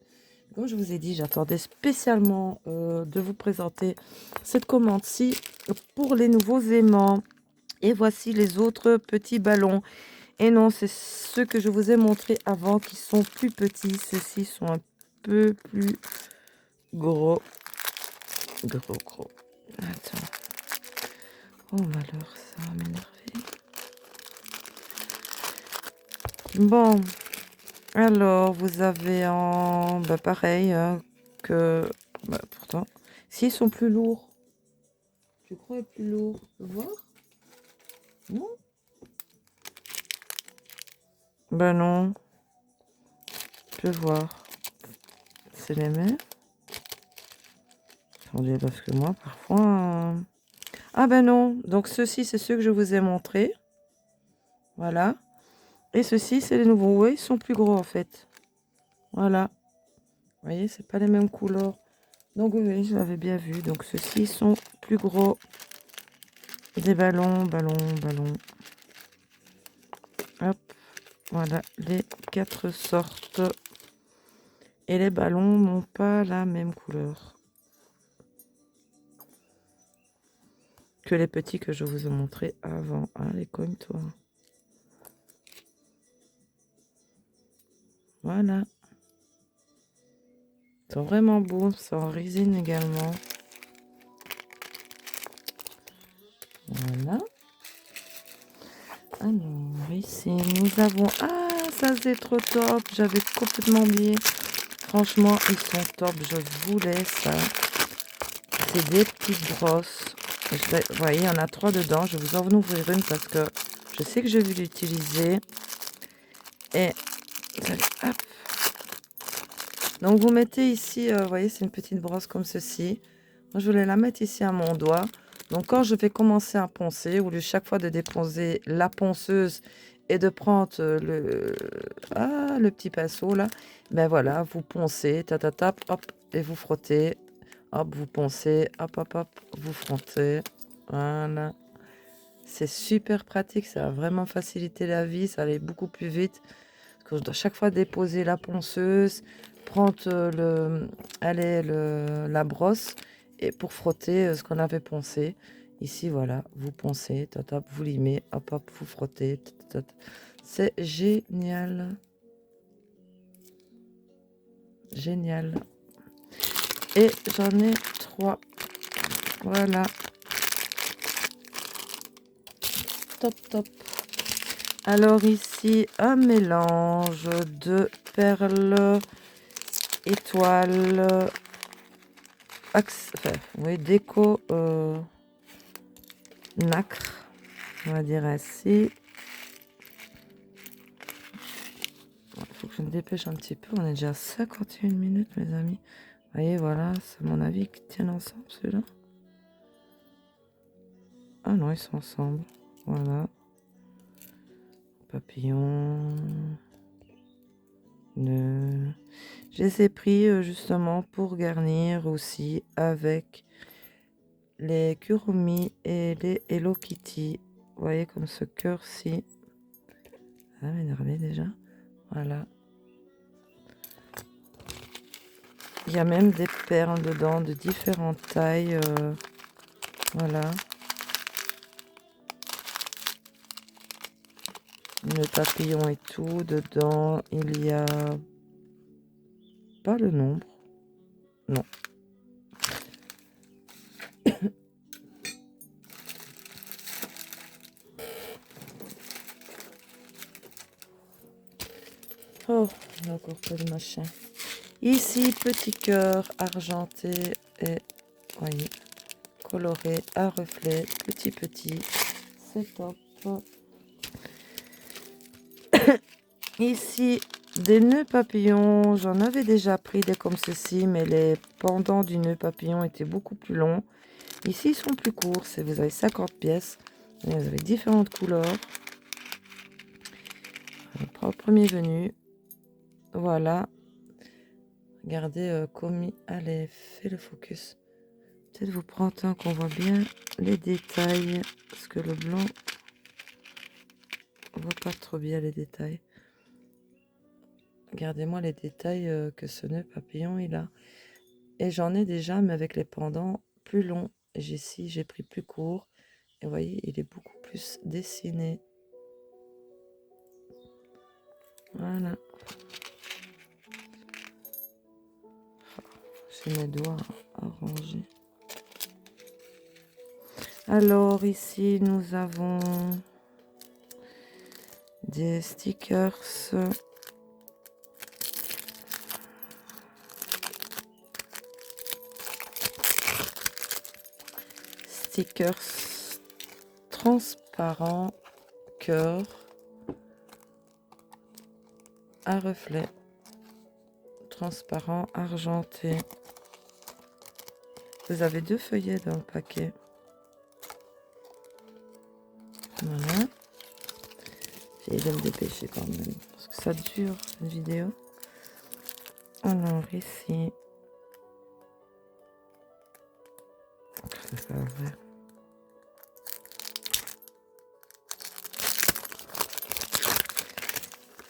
comme je vous ai dit, j'attendais spécialement de vous présenter cette commande-ci pour les nouveaux aimants. Et voici les autres petits ballons. Et non, c'est ceux que je vous ai montrés avant qui sont plus petits. Ceux-ci sont un peu plus gros. Gros. Attends. Oh malheur, ça va m'énerver. Bon, alors vous avez en... Bah, pareil que... Bah, pourtant, s'ils sont plus lourds. Tu crois plus lourds? Tu peux voir? Non? Bah non. Je peux voir. C'est les mêmes. Attendez, parce que moi, parfois... Ah ben non. Donc ceux-ci, c'est ceux que je vous ai montrés. Voilà. Et ceux-ci, c'est les nouveaux. Oui, ils sont plus gros en fait. Voilà. Vous voyez, c'est pas les mêmes couleurs. Donc oui, je l'avais bien vu. Donc ceux-ci sont plus gros. Des ballons. Hop. Voilà les 4 sortes. Et les ballons n'ont pas la même couleur que les petits que je vous ai montrés avant. Allez, cogne-toi. Voilà. Ils sont vraiment beaux. C'est en résine également. Voilà. Alors, ici, nous avons... Ah, ça c'est trop top. J'avais complètement oublié. Franchement, ils sont top. Je voulais ça. C'est des petites brosses. Vous voyez, il y en a 3 dedans. Je vais vous en ouvrir une parce que je sais que je vais l'utiliser. Et... Hop. Donc vous mettez ici, vous voyez, c'est une petite brosse comme ceci. Moi, je voulais la mettre ici à mon doigt. Donc quand je vais commencer à poncer, au lieu chaque fois de déposer la ponceuse et de prendre le petit pinceau là, ben voilà, vous poncez, tap, hop, et vous frottez. Hop, vous poncez, hop, hop, hop, vous frottez. Voilà. C'est super pratique, ça va vraiment faciliter la vie, ça va aller beaucoup plus vite. Parce que je dois chaque fois déposer la ponceuse, prendre la brosse et pour frotter ce qu'on avait poncé. Ici, voilà, vous poncez, hop, vous limez, hop, hop, vous frottez. C'est génial. Génial. Et j'en ai 3. Voilà. Top, top. Alors ici, un mélange de perles, étoiles, oui, déco nacre, on va dire ainsi. Il faut que je me dépêche un petit peu, on est déjà à 51 minutes mes amis. Vous voyez, voilà, c'est mon avis qu'ils tiennent ensemble ceux-là. Ah non, ils sont ensemble, voilà. Papillon. Je les ai pris justement pour garnir aussi avec les Kuromi et les Hello Kitty. Vous voyez comme ce cœur-ci. Ça va m'énerver déjà. Voilà. Il y a même des perles dedans de différentes tailles. Voilà. Le papillon et tout. Dedans, il y a pas le nombre. Non. Oh, il y a encore pas de machin. Ici, petit cœur argenté et, voyez, coloré à reflet, petit. C'est top. Ici, des nœuds papillons. J'en avais déjà pris des comme ceci, mais les pendants du nœud papillon étaient beaucoup plus longs. Ici, ils sont plus courts. Vous avez 50 pièces. Vous avez différentes couleurs. On prend le premier venu. Voilà. Regardez, Komi. Allez, fais le focus. Peut-être vous prendre un qu'on voit bien les détails. Parce que le blanc, on voit pas trop bien les détails. Regardez-moi les détails que ce nœud papillon il a. Et j'en ai déjà, mais avec les pendants plus longs. Et ici, j'ai pris plus court. Et vous voyez, il est beaucoup plus dessiné. Voilà. J'ai mes doigts arrangés. Alors ici, nous avons des stickers. Stickers transparents, cœur, à reflet, transparent, argenté. Vous avez 2 feuillets dans le paquet. Voilà. J'ai de me dépêcher quand même, parce que ça dure cette vidéo. Alors ici, c'est pas vrai.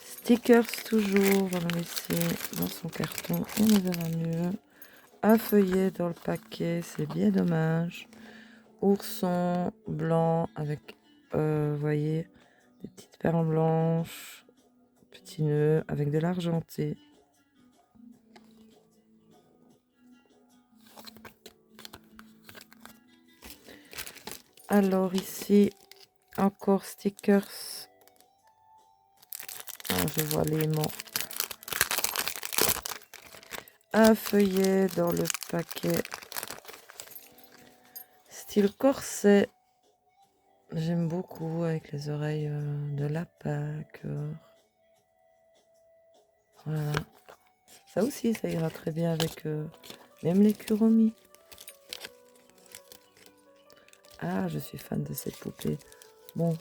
Stickers toujours, voilà ici dans son carton et nous avons mieux. Un feuillet dans le paquet, c'est bien dommage. Ourson blanc avec, vous voyez, des petites perles blanches, petits nœuds avec de l'argenté. Alors ici, encore stickers. Ah, je vois l'aimant. Un feuillet dans le paquet. Style corset. J'aime beaucoup avec les oreilles de lapin, cœur. Voilà. Ça aussi, ça ira très bien avec même les Kuromi. Ah, je suis fan de cette poupée. Bon,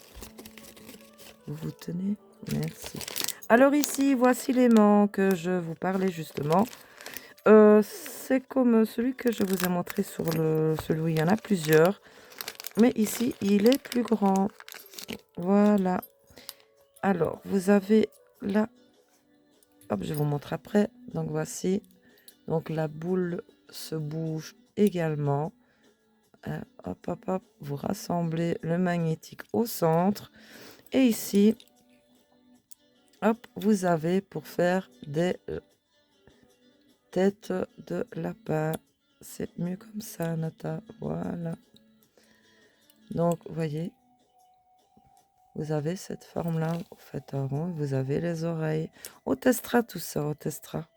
vous vous tenez? Merci. Alors ici, voici l'aimant que je vous parlais justement. C'est comme celui que je vous ai montré sur celui où il y en a plusieurs. Mais ici, il est plus grand. Voilà. Alors, vous avez là... Hop, je vous montre après. Donc, voici. Donc, la boule se bouge également. Hop, hop, hop. Vous rassemblez le magnétique au centre. Et ici, hop, vous avez pour faire des têtes de lapin. C'est mieux comme ça, Nata. Voilà. Donc, vous voyez, vous avez cette forme-là. Vous faites un rond, vous avez les oreilles. On testera tout ça, on testera.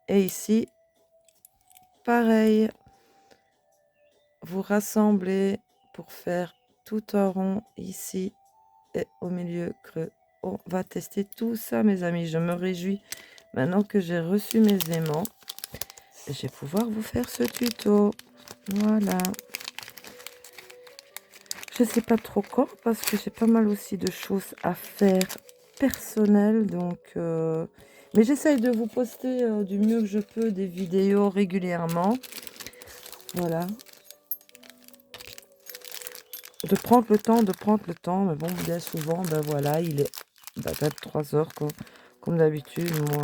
Et ici, pareil. Vous rassemblez pour faire tout un rond ici et au milieu creux. On va tester tout ça, mes amis. Je me réjouis maintenant que j'ai reçu mes aimants. Et je vais pouvoir vous faire ce tuto. Voilà. Je sais pas trop quand parce que j'ai pas mal aussi de choses à faire personnelles. Donc, mais j'essaye de vous poster du mieux que je peux des vidéos régulièrement. Voilà. De prendre le temps. Mais bon, bien souvent, ben voilà, il est 23 heures comme d'habitude. Moi,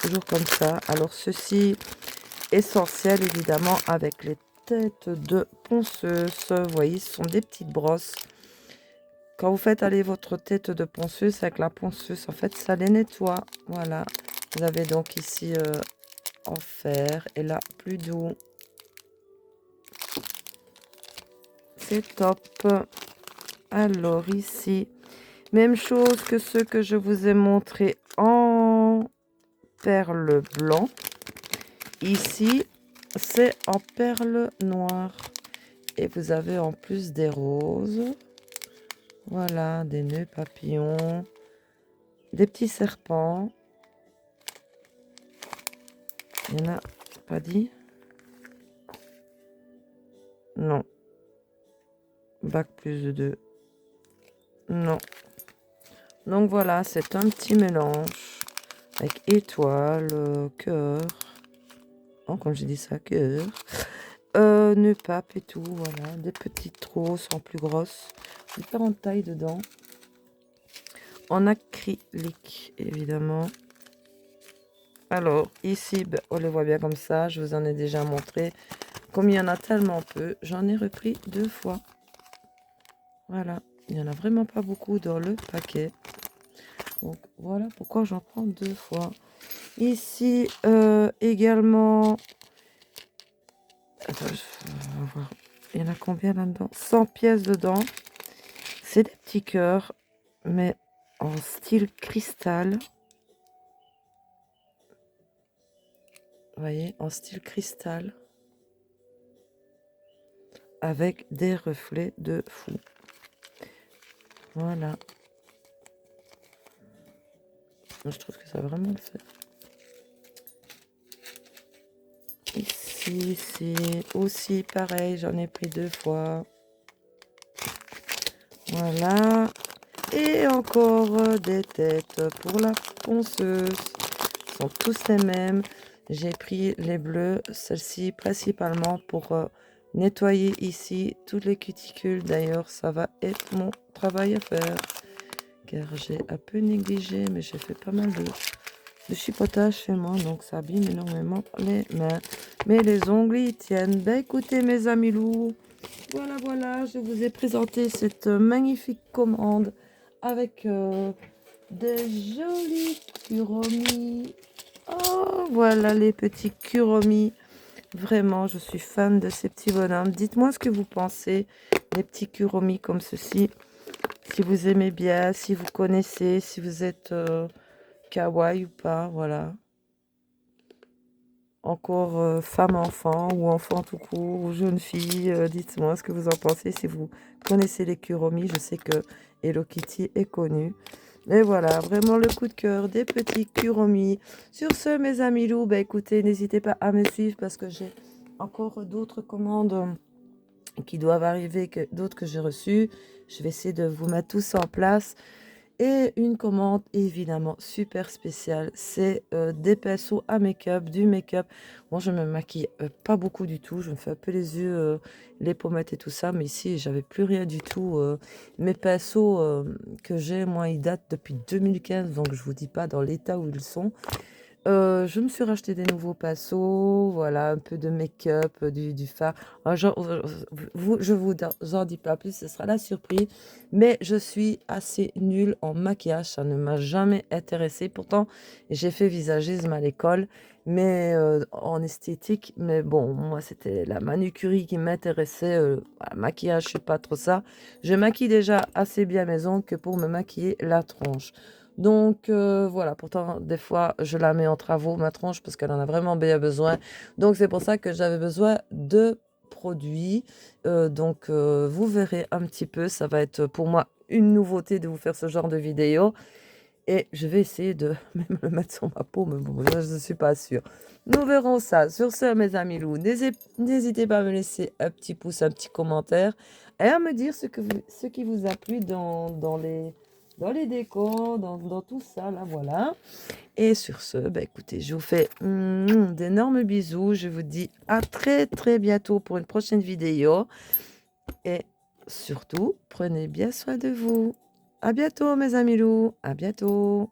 toujours comme ça. Alors, ceci, essentiel évidemment avec les têtes de ponceuse. Vous voyez, ce sont des petites brosses. Quand vous faites aller votre tête de ponceuse avec la ponceuse, en fait, ça les nettoie. Voilà. Vous avez donc ici en fer et là, plus doux. C'est top. Alors ici, même chose que ceux que je vous ai montré en perle blanc. Ici, c'est en perle noire. Et vous avez en plus des roses. Voilà, des nœuds papillons. Des petits serpents. Il y en a pas dit? Non. Bac plus de 2. Non. Donc voilà, c'est un petit mélange. Avec étoiles, cœur. Oh, comme j'ai dit ça, cœur. Nœud pape et tout, voilà. Des petites roses en plus grosses. Différentes tailles dedans. En acrylique, évidemment. Alors, ici, ben, on les voit bien comme ça. Je vous en ai déjà montré. Comme il y en a tellement peu, j'en ai repris 2 fois. Voilà. Il n'y en a vraiment pas beaucoup dans le paquet. Donc, voilà pourquoi j'en prends 2 fois. Ici, également... Attends, on va voir. Il y en a combien là-dedans? 100 pièces dedans. C'est des petits cœurs, mais en style cristal. Vous voyez, en style cristal. Avec des reflets de fou. Voilà. Je trouve que ça va vraiment le faire. Ici, c'est aussi pareil, j'en ai pris 2 fois. Voilà. Et encore des têtes pour la ponceuse. Ils sont tous les mêmes. J'ai pris les bleus, celle-ci principalement pour nettoyer ici toutes les cuticules. D'ailleurs, ça va être mon travail à faire. Car j'ai un peu négligé, mais j'ai fait pas mal de chipotage chez moi. Donc ça abîme énormément les mains. Mais les ongles, ils tiennent. Ben écoutez mes amis loups. Voilà, voilà, je vous ai présenté cette magnifique commande avec des jolis kuromi. Oh, voilà les petits kuromi. Vraiment, je suis fan de ces petits bonhommes. Dites-moi ce que vous pensez des petits kuromi comme ceci. Si vous aimez bien, si vous connaissez, si vous êtes kawaii ou pas, voilà. Encore femme, enfant ou enfant tout court ou jeune fille, dites-moi ce que vous en pensez si vous connaissez les kuromi. Je sais que Hello Kitty est connue. Mais voilà, vraiment le coup de cœur des petits Kuromi. Sur ce, mes amis loups, bah écoutez, n'hésitez pas à me suivre parce que j'ai encore d'autres commandes qui doivent arriver, d'autres que j'ai reçues. Je vais essayer de vous mettre tout ça en place. Et une commande évidemment super spéciale, c'est des pinceaux à make-up, du make-up. Moi, je me maquille pas beaucoup du tout, je me fais un peu les yeux, les pommettes et tout ça, mais ici, j'avais plus rien du tout. Mes pinceaux que j'ai, moi, ils datent depuis 2015, donc je vous dis pas dans l'état où ils sont. Je me suis racheté des nouveaux pinceaux, voilà, un peu de make-up, du fard. Alors, je vous en dis pas plus, ce sera la surprise. Mais je suis assez nulle en maquillage, ça ne m'a jamais intéressé. Pourtant, j'ai fait visagisme à l'école, mais en esthétique. Mais bon, moi, c'était la manucurie qui m'intéressait. Maquillage, je suis pas trop ça. Je maquille déjà assez bien maison que pour me maquiller la tronche. Donc voilà, pourtant des fois je la mets en travaux, ma tronche, parce qu'elle en a vraiment bien besoin. Donc c'est pour ça que j'avais besoin de produits. Vous verrez un petit peu, ça va être pour moi une nouveauté de vous faire ce genre de vidéo. Et je vais essayer de même le mettre sur ma peau, mais bon, là, je ne suis pas sûre. Nous verrons ça. Sur ce, mes amis loups, n'hésitez pas à me laisser un petit pouce, un petit commentaire et à me dire ce qui vous a plu dans les décors, dans tout ça, là, voilà. Et sur ce, bah, écoutez, je vous fais d'énormes bisous. Je vous dis à très, très bientôt pour une prochaine vidéo. Et surtout, prenez bien soin de vous. À bientôt, mes amis loups. À bientôt.